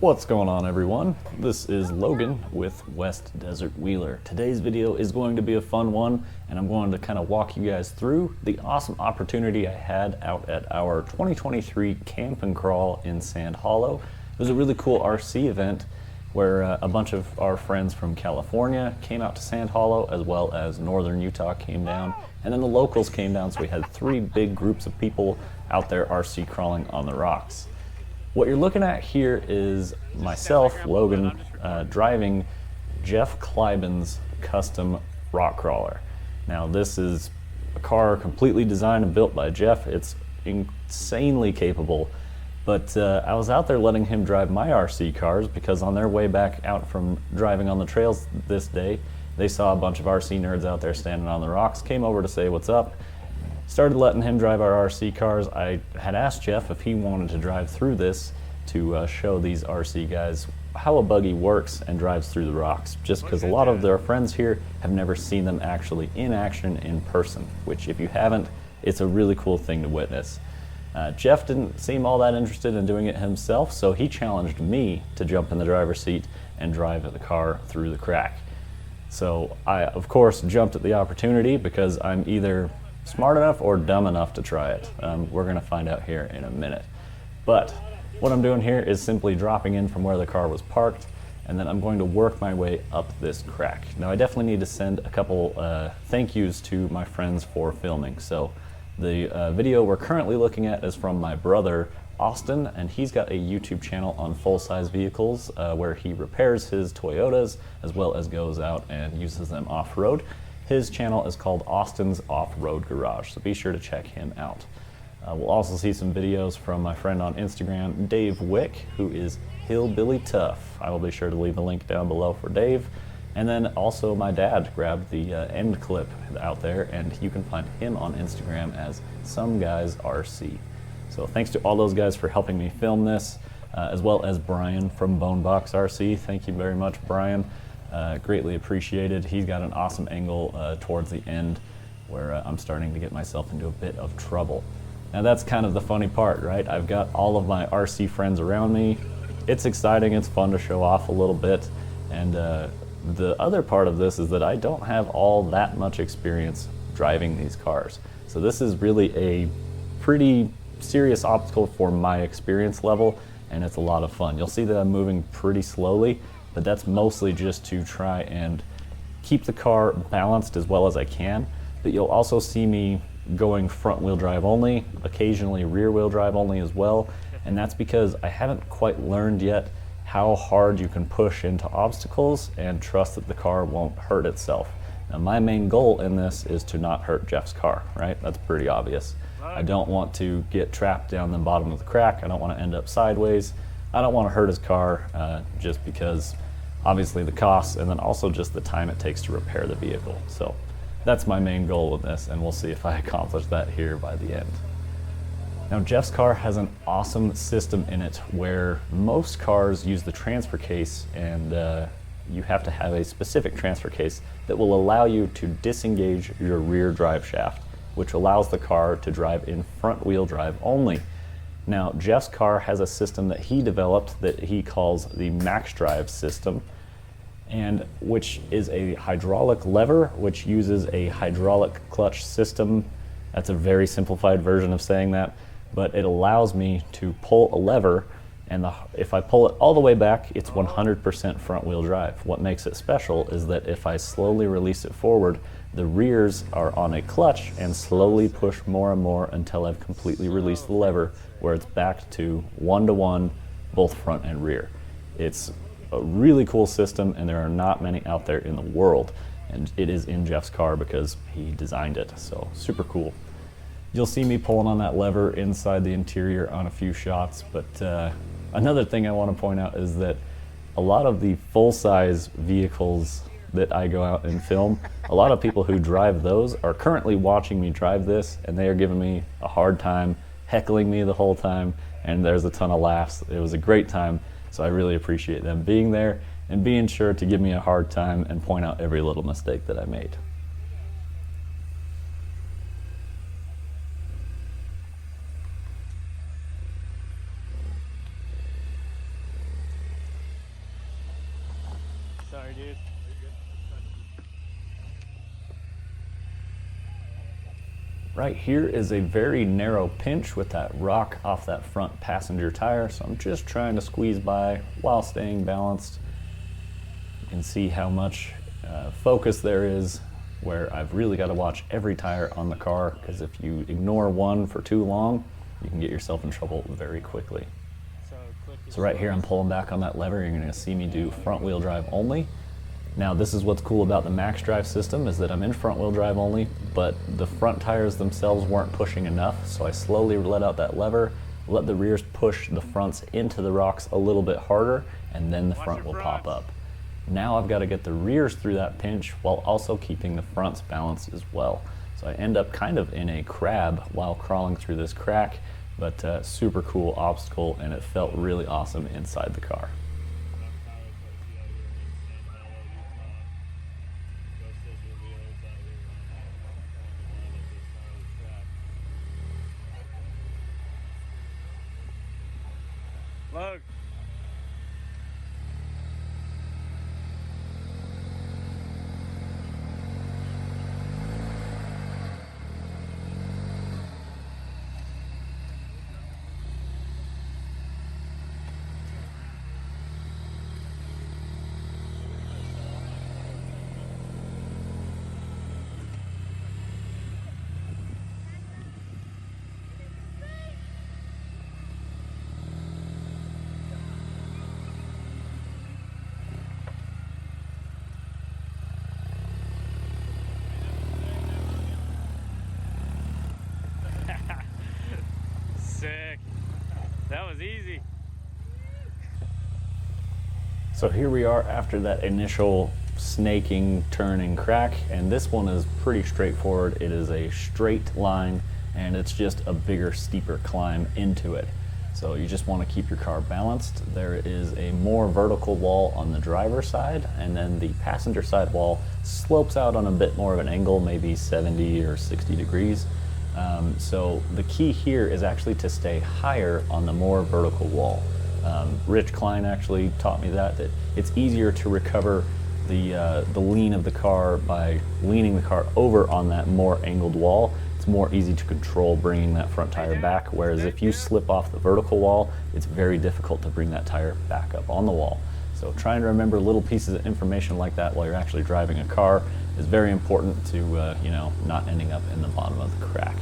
What's going on, everyone? This is Logan with West Desert Wheeler. Today's video is going to be a fun one, and I'm going to kind of walk you guys through the awesome opportunity I had out at our 2023 Camp and Crawl in Sand Hollow. It was a really cool RC event where a bunch of our friends from California came out to Sand Hollow, as well as Northern Utah came down, and then the locals came down, so we had three big groups of people out there RC crawling on the rocks. What you're looking at here is myself, Logan, driving Jeff Kleiben's custom rock crawler. Now this is a car completely designed and built by Jeff. It's insanely capable, but I was out there letting him drive my RC cars because on their way back out from driving on the trails this day, they saw a bunch of RC nerds out there standing on the rocks, came over to say what's up. Started letting him drive our RC cars. I had asked Jeff if he wanted to drive through this to show these RC guys how a buggy works and drives through the rocks, just because a lot of their friends here have never seen them actually in action in person, which if you haven't, it's a really cool thing to witness. Jeff didn't seem all that interested in doing it himself, so he challenged me to jump in the driver's seat and drive the car through the crack. So I, of course, jumped at the opportunity because I'm either smart enough or dumb enough to try it. We're gonna find out here in a minute. But what I'm doing here is simply dropping in from where the car was parked, and then I'm going to work my way up this crack. Now I definitely need to send a couple thank yous to my friends for filming. So the video we're currently looking at is from my brother, Austin, and he's got a YouTube channel on full-size vehicles where he repairs his Toyotas as well as goes out and uses them off-road. His channel is called Austin's Off-Road Garage, so be sure to check him out. We'll also see some videos from my friend on Instagram, Dave Wick, who is Hillbilly Tough. I will be sure to leave a link down below for Dave. And then also my dad grabbed the end clip out there, and you can find him on Instagram as Some Guys RC. So thanks to all those guys for helping me film this, as well as Brian from Bonebox RC. Thank you very much, Brian. Greatly appreciated. He's got an awesome angle towards the end where I'm starting to get myself into a bit of trouble. Now that's kind of the funny part, right? I've got all of my RC friends around me. It's exciting, it's fun to show off a little bit. And the other part of this is that I don't have all that much experience driving these cars. So this is really a pretty serious obstacle for my experience level, and it's a lot of fun. You'll see that I'm moving pretty slowly, but that's mostly just to try and keep the car balanced as well as I can. But you'll also see me going front wheel drive only, occasionally rear wheel drive only as well, and that's because I haven't quite learned yet how hard you can push into obstacles and trust that the car won't hurt itself. Now my main goal in this is to not hurt Jeff's car, right? That's pretty obvious. I don't want to get trapped down the bottom of the crack. I don't want to end up sideways. I don't want to hurt his car just because obviously the costs and then also just the time it takes to repair the vehicle. So that's my main goal with this, and we'll see if I accomplish that here by the end. Now Jeff's car has an awesome system in it where most cars use the transfer case, and you have to have a specific transfer case that will allow you to disengage your rear drive shaft, which allows the car to drive in front wheel drive only. Now, Jeff's car has a system that he developed that he calls the Max Drive system, and which is a hydraulic lever which uses a hydraulic clutch system. That's a very simplified version of saying that, but it allows me to pull a lever, and if I pull it all the way back, it's 100% front wheel drive. What makes it special is that if I slowly release it forward, the rears are on a clutch and slowly push more and more until I've completely released the lever, where it's back to 1-to-1, both front and rear. It's a really cool system, and there are not many out there in the world, and it is in Jeff's car because he designed it, so super cool. You'll see me pulling on that lever inside the interior on a few shots, but another thing I want to point out is that a lot of the full-size vehicles that I go out and film, a lot of people who drive those are currently watching me drive this, and they are giving me a hard time, heckling me the whole time, and there's a ton of laughs. It was a great time, so I really appreciate them being there and being sure to give me a hard time and point out every little mistake that I made. Sorry, dude. Right here is a very narrow pinch with that rock off that front passenger tire, so I'm just trying to squeeze by while staying balanced. You can see how much focus there is, where I've really got to watch every tire on the car, because if you ignore one for too long, you can get yourself in trouble very quickly. So right here I'm pulling back on that lever. You're going to see me do front wheel drive only. Now this is what's cool about the Max Drive system, is that I'm in front wheel drive only, but the front tires themselves weren't pushing enough, so I slowly let out that lever, let the rears push the fronts into the rocks a little bit harder, and then the front will pop up. Now I've got to get the rears through that pinch while also keeping the fronts balanced as well. So I end up kind of in a crab while crawling through this crack, but super cool obstacle, and it felt really awesome inside the car. Look. Sick. That was easy. So here we are after that initial snaking, turning crack, and this one is pretty straightforward. It is a straight line, and it's just a bigger, steeper climb into it. So you just want to keep your car balanced. There is a more vertical wall on the driver's side, and then the passenger side wall slopes out on a bit more of an angle, maybe 70 or 60 degrees. So the key here is actually to stay higher on the more vertical wall. Rich Klein actually taught me that it's easier to recover the lean of the car by leaning the car over on that more angled wall. It's more easy to control bringing that front tire back, whereas if you slip off the vertical wall, it's very difficult to bring that tire back up on the wall. So trying to remember little pieces of information like that while you're actually driving a car is very important to you know, not ending up in the bottom of the crack.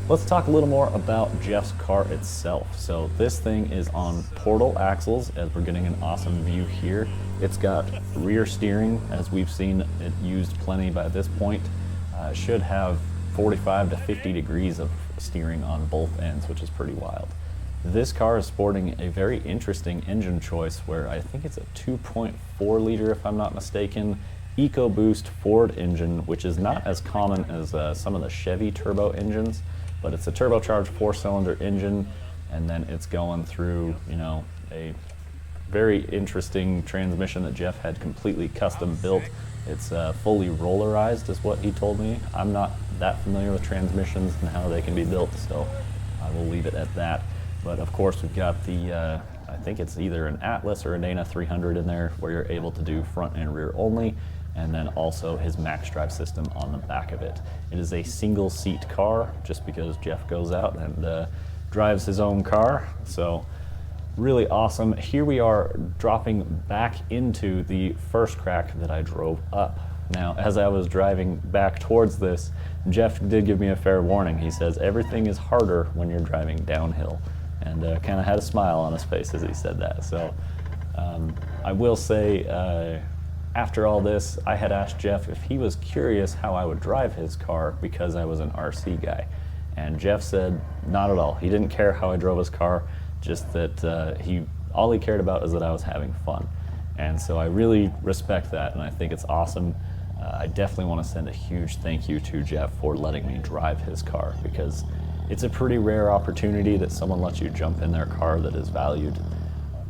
Let's talk a little more about Jeff's car itself. So this thing is on portal axles, as we're getting an awesome view here. It's got rear steering, as we've seen it used plenty by this point. It should have 45 to 50 degrees of steering on both ends, which is pretty wild. This car is sporting a very interesting engine choice, where I think it's a 2.4 liter, if I'm not mistaken, EcoBoost Ford engine, which is not as common as some of the Chevy turbo engines, but it's a turbocharged 4-cylinder engine, and then it's going through, you know, a very interesting transmission that Jeff had completely custom built. It's fully rollerized is what he told me. I'm not that familiar with transmissions and how they can be built, so I will leave it at that. But of course we've got the, I think it's either an Atlas or a Dana 300 in there, where you're able to do front and rear only, and then also his Max Drive system on the back of it. It is a single seat car, just because Jeff goes out and drives his own car. So really awesome. Here we are dropping back into the first crack that I drove up. Now, as I was driving back towards this, Jeff did give me a fair warning. He says everything is harder when you're driving downhill, and kind of had a smile on his face as he said that. So I will say, after all this, I had asked Jeff if he was curious how I would drive his car, because I was an RC guy. And Jeff said not at all. He didn't care how I drove his car, just that all he cared about is that I was having fun. And so I really respect that, and I think it's awesome. I definitely want to send a huge thank you to Jeff for letting me drive his car, because it's a pretty rare opportunity that someone lets you jump in their car that is valued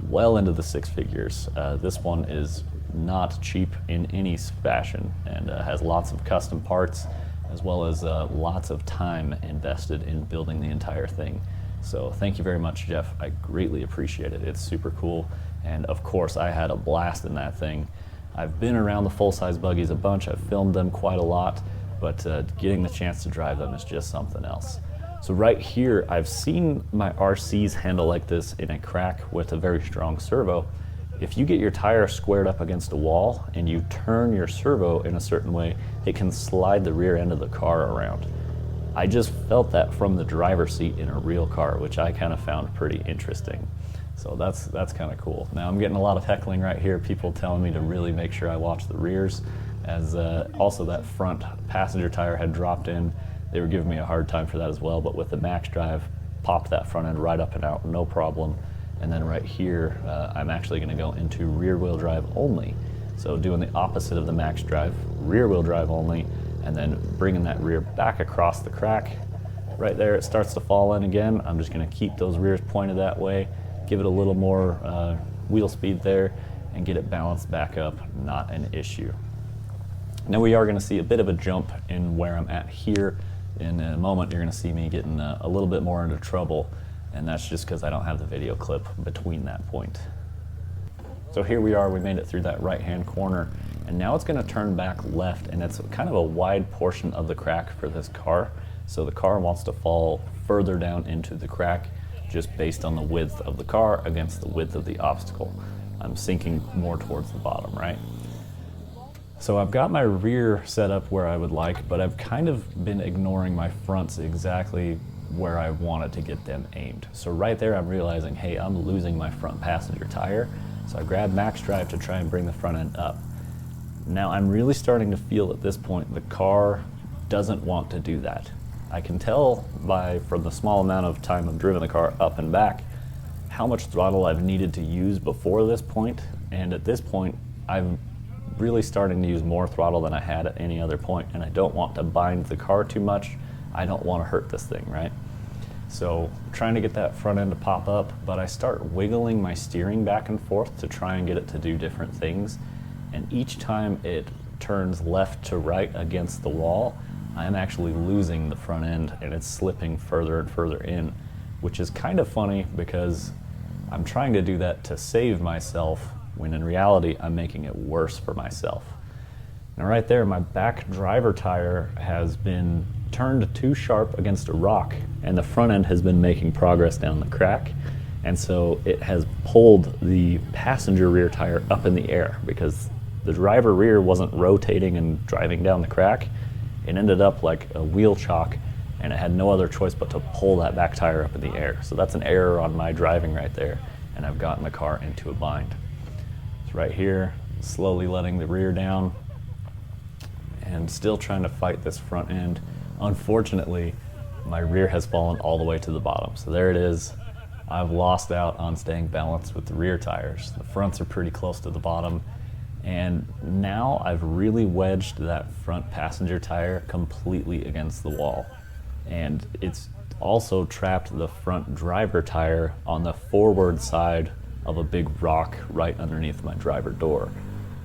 well into the six figures. This one is not cheap in any fashion, and has lots of custom parts, as well as lots of time invested in building the entire thing. So thank you very much, Jeff. I greatly appreciate it. It's super cool, And of course I had a blast in that thing. I've been around the full-size buggies a bunch, I've filmed them quite a lot, but getting the chance to drive them is just something else. So right here, I've seen my RCs handle like this in a crack with a very strong servo. If you get your tire squared up against a wall and you turn your servo in a certain way, it can slide the rear end of the car around. I just felt that from the driver's seat in a real car, which I kind of found pretty interesting. So that's kind of cool. Now I'm getting a lot of heckling right here, people telling me to really make sure I watch the rears, as also that front passenger tire had dropped in. They were giving me a hard time for that as well, but with the max drive, popped that front end right up and out, no problem. And then right here, I'm actually gonna go into rear wheel drive only. So doing the opposite of the max drive, rear wheel drive only, and then bringing that rear back across the crack. Right there, it starts to fall in again. I'm just gonna keep those rears pointed that way, give it a little more wheel speed there, and get it balanced back up, not an issue. Now we are gonna see a bit of a jump in where I'm at here. In a moment, you're gonna see me getting a little bit more into trouble, and that's just because I don't have the video clip between that point. So here we are, we made it through that right-hand corner, and now it's gonna turn back left, and it's kind of a wide portion of the crack for this car. So the car wants to fall further down into the crack, just based on the width of the car against the width of the obstacle. I'm sinking more towards the bottom, right? So I've got my rear set up where I would like, but I've kind of been ignoring my fronts exactly where I wanted to get them aimed. So right there I'm realizing, hey, I'm losing my front passenger tire. So I grabbed max drive to try and bring the front end up. Now I'm really starting to feel at this point the car doesn't want to do that. I can tell from the small amount of time I've driven the car up and back how much throttle I've needed to use before this point, and at this point I'm really starting to use more throttle than I had at any other point, and I don't want to bind the car too much. I don't want to hurt this thing, right? So trying to get that front end to pop up, but I start wiggling my steering back and forth to try and get it to do different things, and each time it turns left to right against the wall, I'm actually losing the front end and it's slipping further and further in, which is kind of funny because I'm trying to do that to save myself when in reality I'm making it worse for myself. Now right there, my back driver tire has been turned too sharp against a rock, and the front end has been making progress down the crack, and so it has pulled the passenger rear tire up in the air because the driver rear wasn't rotating and driving down the crack. It ended up like a wheel chock, and it had no other choice but to pull that back tire up in the air. So that's an error on my driving right there, and I've gotten the car into a bind. Right here, slowly letting the rear down and still trying to fight this front end. Unfortunately, my rear has fallen all the way to the bottom. So there it is. I've lost out on staying balanced with the rear tires. The fronts are pretty close to the bottom. And now I've really wedged that front passenger tire completely against the wall. And it's also trapped the front driver tire on the forward side of a big rock right underneath my driver door.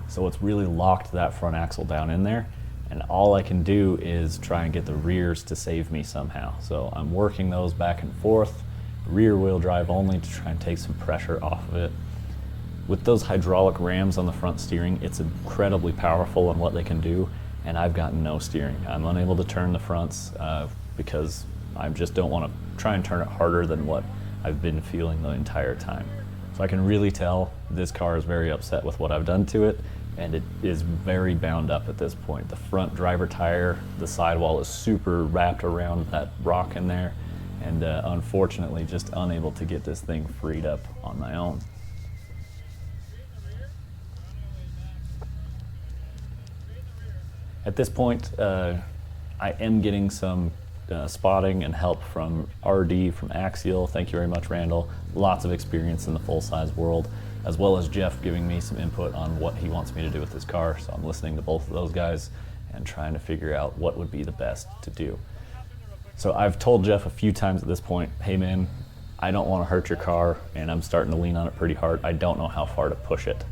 So it's really locked that front axle down in there, and all I can do is try and get the rears to save me somehow. So I'm working those back and forth, rear wheel drive only to try and take some pressure off of it. With those hydraulic rams on the front steering, it's incredibly powerful in what they can do, and I've got no steering. I'm unable to turn the fronts because I just don't want to try and turn it harder than what I've been feeling the entire time. So I can really tell this car is very upset with what I've done to it, and it is very bound up at this point. The front driver tire, the sidewall is super wrapped around that rock in there, and unfortunately just unable to get this thing freed up on my own. At this point, I am getting some spotting and help from RD, from Axial. Thank you very much, Randall. Lots of experience in the full-size world, as well as Jeff giving me some input on what he wants me to do with this car. So I'm listening to both of those guys and trying to figure out what would be the best to do. So I've told Jeff a few times at this point, hey man, I don't want to hurt your car, and I'm starting to lean on it pretty hard. I don't know how far to push it.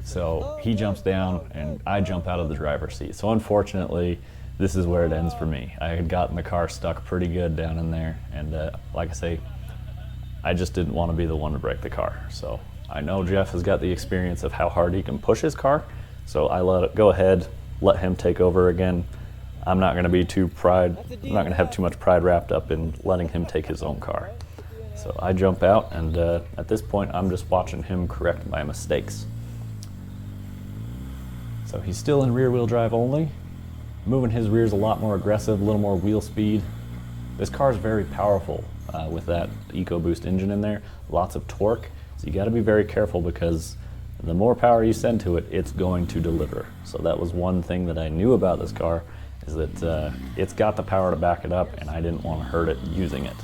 So he jumps down and I jump out of the driver's seat. So unfortunately, this is where it ends for me. I had gotten the car stuck pretty good down in there, and like I say, I just didn't want to be the one to break the car. So I know Jeff has got the experience of how hard he can push his car, so I go ahead, let him take over again. I'm not going to have too much pride wrapped up in letting him take his own car. So I jump out, and at this point I'm just watching him correct my mistakes. So he's still in rear wheel drive only. Moving his rear's a lot more aggressive, a little more wheel speed. This car is very powerful with that EcoBoost engine in there, lots of torque. So you got to be very careful because the more power you send to it, it's going to deliver. So that was one thing that I knew about this car, is that it's got the power to back it up, and I didn't want to hurt it using it.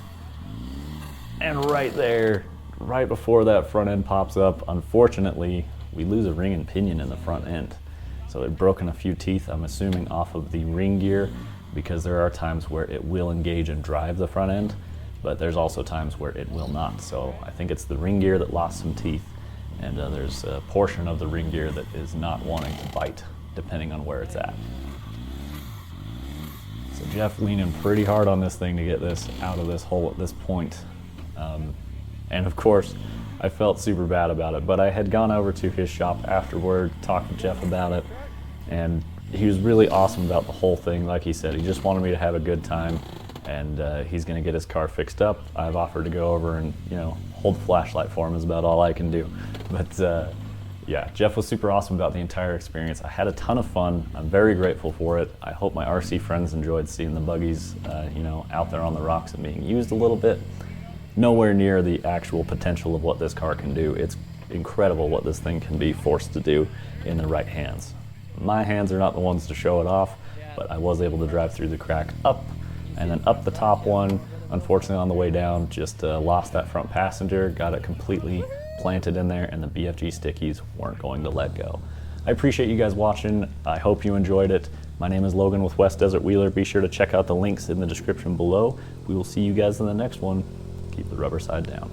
And right there, right before that front end pops up, unfortunately, we lose a ring and pinion in the front end. So it broken a few teeth, I'm assuming off of the ring gear, because there are times where it will engage and drive the front end, but there's also times where it will not. So I think it's the ring gear that lost some teeth, and there's a portion of the ring gear that is not wanting to bite, depending on where it's at. So Jeff leaning pretty hard on this thing to get this out of this hole at this point. And of course, I felt super bad about it, but I had gone over to his shop afterward, talked to Jeff about it, and he was really awesome about the whole thing. Like he said, he just wanted me to have a good time, and he's gonna get his car fixed up. I've offered to go over and, you know, hold the flashlight for him is about all I can do. But yeah, Jeff was super awesome about the entire experience. I had a ton of fun. I'm very grateful for it. I hope my RC friends enjoyed seeing the buggies, you know, out there on the rocks and being used a little bit. Nowhere near the actual potential of what this car can do. It's incredible what this thing can be forced to do in the right hands. My hands are not the ones to show it off, but I was able to drive through the crack up, and then up the top one. Unfortunately, on the way down, just lost that front passenger, got it completely planted in there, and the BFG stickies weren't going to let go. I appreciate you guys watching. I hope you enjoyed it. My name is Logan with West Desert Wheeler. Be sure to check out the links in the description below. We will see you guys in the next one. Keep the rubber side down.